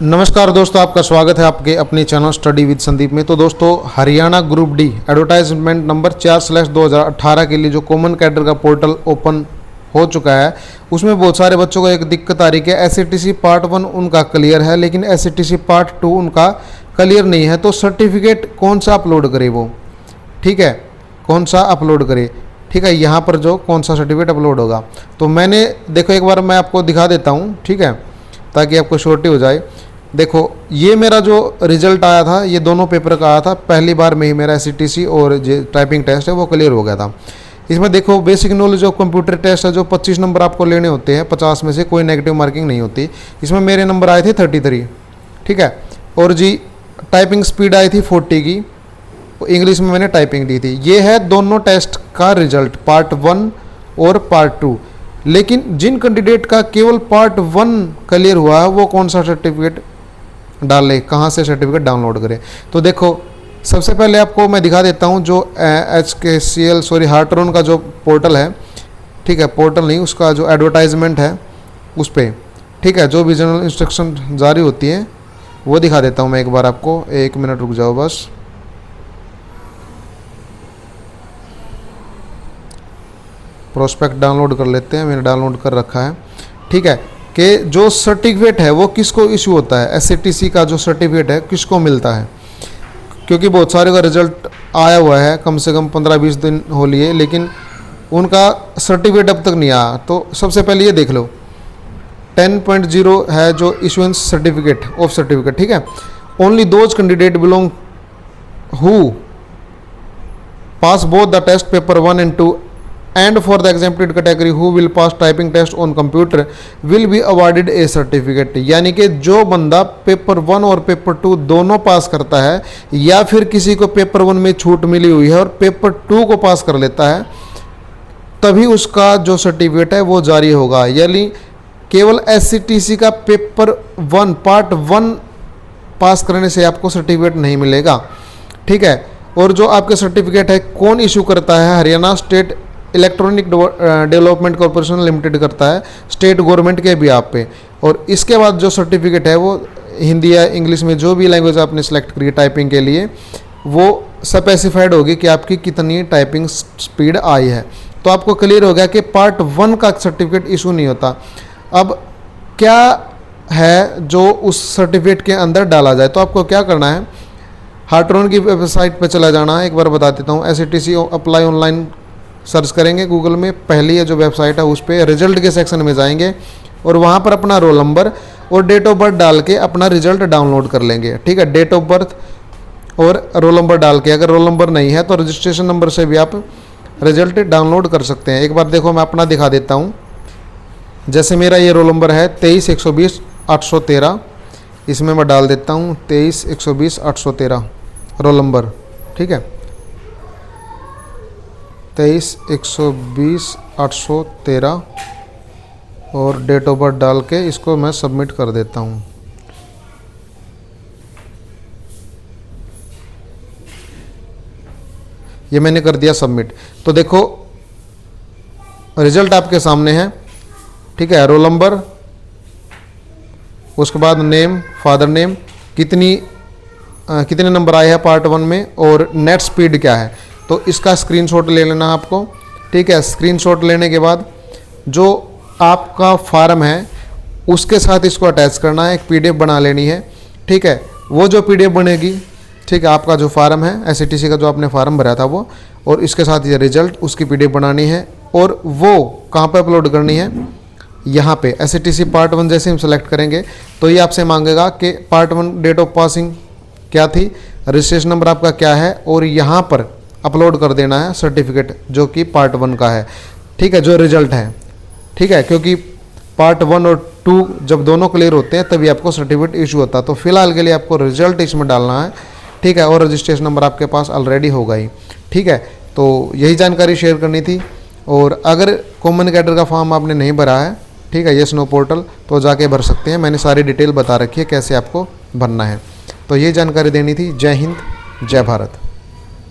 नमस्कार दोस्तों, आपका स्वागत है आपके अपने चैनल स्टडी विद संदीप में। तो दोस्तों, Haryana group D advertisement number 4/2018 के लिए जो कॉमन कैडर का पोर्टल ओपन हो चुका है, उसमें बहुत सारे बच्चों को एक दिक्कत आ रही है। एसएटीसी पार्ट 1 उनका क्लियर है, लेकिन एसएटीसी पार्ट 2 उनका क्लियर नहीं है। तो सर्टिफिकेट कौन सा अपलोड करे वो, ठीक है, कौन सा अपलोड करे, ठीक है। यहाँ पर जो कौन सा सर्टिफिकेट अपलोड होगा, तो मैंने देखो एक बार मैं आपको दिखा देता हूँ, ठीक है, ताकि आपको श्योरिटी हो जाए। देखो, ये मेरा जो रिजल्ट आया था, ये दोनों पेपर का आया था। पहली बार में ही मेरा एसईटीसी और जो टाइपिंग टेस्ट है वो क्लियर हो गया था। इसमें देखो, basic knowledge of computer test है, जो 25 नंबर आपको लेने होते हैं, 50 में से कोई नेगेटिव मार्किंग नहीं होती। इसमें मेरे नंबर आए थे 33, ठीक है। और जी टाइपिंग स्पीड आई थी 40 की, इंग्लिश में मैंने टाइपिंग दी थी। ये है दोनों टेस्ट का रिजल्ट, पार्ट 1 और पार्ट 2। लेकिन जिन कैंडिडेट का केवल पार्ट 1 क्लियर हुआ है, वो कौन सा सर्टिफिकेट डाले, कहाँ से सर्टिफिकेट डाउनलोड करें। तो देखो, सबसे पहले आपको मैं दिखा देता हूँ जो हार्ट्रॉन का जो पोर्टल है, ठीक है, पोर्टल नहीं, उसका जो एडवर्टाइजमेंट है उस पर, ठीक है, जो भी जनरल इंस्ट्रक्शन जारी होती है वो दिखा देता हूँ मैं एक बार आपको। 1 मिनट रुक जाओ बस। प्रोस्पेक्ट डाउनलोड कर लेते हैं, मैंने डाउनलोड कर रखा है, ठीक है। कि जो सर्टिफिकेट है वो किसको इशू होता है, एसएटीसी का जो सर्टिफिकेट है किसको मिलता है, क्योंकि बहुत सारे का रिजल्ट आया हुआ है, कम से कम 15-20 दिन हो लिए, लेकिन उनका सर्टिफिकेट अब तक नहीं आया। तो सबसे पहले ये देख लो, 10.0 है जो इशुएंस सर्टिफिकेट ऑफ सर्टिफिकेट, ठीक है। Only those candidate belong who pass both the test paper 1 and 2 and for the exempted category who will pass typing test on computer will be awarded a certificate। यानी कि जो बंदा paper 1 और paper 2 दोनों पास करता है, या फिर किसी को पेपर 1 में छूट मिली हुई है और पेपर 2 को पास कर लेता है, तभी उसका जो सर्टिफिकेट है वो जारी होगा। यानी केवल एससीटीसी का पेपर 1 पार्ट 1 पास करने से आपको सर्टिफिकेट नहीं मिलेगा, ठीक है। और जो आपके सर्टिफिकेट है कौन इशू करता है, Haryana state electronic development corporation limited करता है, स्टेट गवर्नमेंट के भी आप पे। और इसके बाद जो सर्टिफिकेट है वो हिंदी या इंग्लिश में जो भी लैंग्वेज आपने सेलेक्ट करी टाइपिंग के लिए, वो स्पेसिफाइड होगी कि आपकी कितनी टाइपिंग स्पीड आई है। तो आपको क्लियर हो गया कि पार्ट 1 का सर्टिफिकेट इशू नहीं होता। अब क्या है जो उस सर्टिफिकेट के अंदर डाला जाए, तो आपको क्या करना है, हार्ट्रॉन की वेबसाइट पर चला जाना है। एक बार बता देता हूँ, एसईटीसी अप्लाई ऑनलाइन सर्च करेंगे गूगल में, पहली है जो वेबसाइट है उस पर रिजल्ट के सेक्शन में जाएंगे और वहाँ पर अपना रोल नंबर और डेट ऑफ बर्थ डाल के अपना रिजल्ट डाउनलोड कर लेंगे, ठीक है। डेट ऑफ बर्थ और रोल नंबर डाल के, अगर रोल नंबर नहीं है तो रजिस्ट्रेशन नंबर से भी आप रिजल्ट डाउनलोड कर सकते हैं। एक बार देखो, मैं अपना दिखा देता हूँ। जैसे मेरा ये रोल नंबर है 23-120-813, इसमें मैं डाल देता हूँ 23-120-813 रोल नंबर, ठीक है, 23-120-813 और डेट ऑफ बर्थ डाल के इसको मैं सबमिट कर देता हूँ। ये मैंने कर दिया सबमिट। तो देखो, रिजल्ट आपके सामने है, ठीक है। रोल नंबर, उसके बाद नेम, फादर नेम, कितने नंबर आए हैं पार्ट 1 में, और नेट स्पीड क्या है। तो इसका स्क्रीनशॉट ले लेना आपको, ठीक है। स्क्रीनशॉट लेने के बाद जो आपका फार्म है उसके साथ इसको अटैच करना है, एक पीडीएफ बना लेनी है, ठीक है। वो जो पीडीएफ बनेगी, ठीक है, आपका जो फार्म है एसईटीसी का जो आपने फार्म भरा था वो, और इसके साथ ये रिजल्ट, उसकी पीडीएफ बनानी है। और वो कहाँ पे अपलोड करनी है, यहाँ पे एसईटीसी पार्ट 1 जैसे हम सेलेक्ट करेंगे तो ये आपसे मांगेगा कि पार्ट 1 डेट ऑफ पासिंग क्या थी, रजिस्ट्रेशन नंबर आपका क्या है, और यहाँ पर अपलोड कर देना है सर्टिफिकेट जो कि पार्ट 1 का है, ठीक है, जो रिजल्ट है, ठीक है। क्योंकि पार्ट 1 और 2 जब दोनों क्लियर होते हैं तभी आपको सर्टिफिकेट इशू होता है। तो फिलहाल के लिए आपको रिजल्ट इसमें डालना है, ठीक है, और रजिस्ट्रेशन नंबर आपके पास ऑलरेडी होगा ही, ठीक है। तो यही जानकारी शेयर करनी थी। और अगर कॉमन कैडर का फॉर्म आपने नहीं भरा है, ठीक है, येस नो पोर्टल, तो जाके भर सकते हैं। मैंने सारी डिटेल बता रखी है कैसे आपको भरना है। तो ये जानकारी देनी थी। जय हिंद, जय भारत।